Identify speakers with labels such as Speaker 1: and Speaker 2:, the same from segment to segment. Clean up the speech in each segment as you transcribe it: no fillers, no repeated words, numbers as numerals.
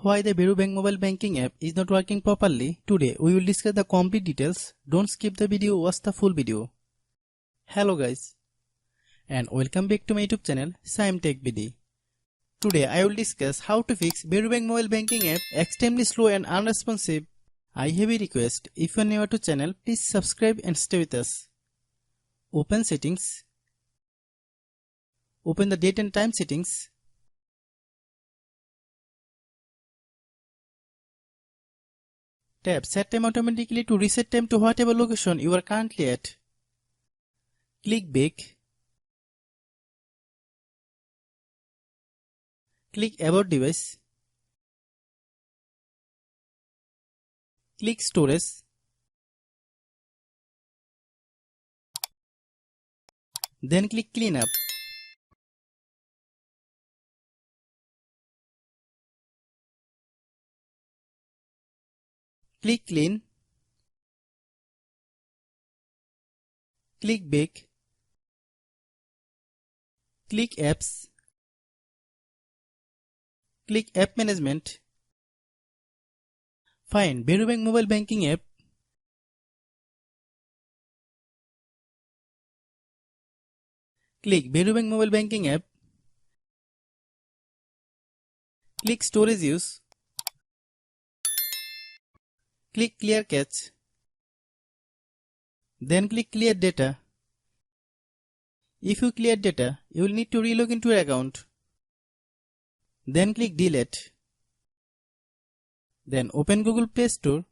Speaker 1: Why the Varo Bank mobile banking app is not working properly? Today we will discuss the complete details. Don't skip the video, watch the full video. Hello guys, and welcome back to my YouTube channel Shaem Tech BD. Today I will discuss how to fix Varo Bank mobile banking app extremely slow and unresponsive. I have a request. If you are new to channel, please subscribe and stay with us. Open settings. Open the date and time settings. Tap Set Time automatically to reset time to whatever location you are currently at. Click Back. Click About Device. Click Storage. Then click Cleanup. Click Clean. Click Back. Click Apps. Click App Management. Find Varo Bank mobile banking app. Click Varo Bank mobile banking app. Click Storage Use. Click Clear Cache. Then click Clear Data. If you clear data, you will need to relog into your account. Then click Delete. Then open Google Play Store.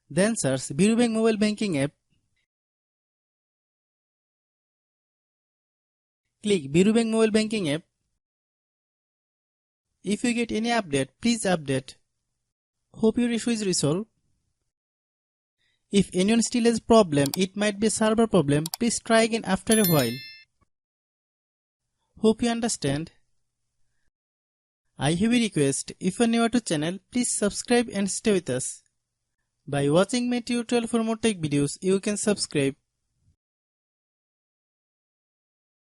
Speaker 1: Then search Varo Bank mobile banking app. Click Varo Bank mobile banking app. If you get any update, please update. Hope your issue is resolved. If anyone still has problem, it might be a server problem. Please try again after a while. Hope you understand. I have a request. If you are new to channel, please subscribe and stay with us. By watching my tutorial for more tech videos, you can subscribe.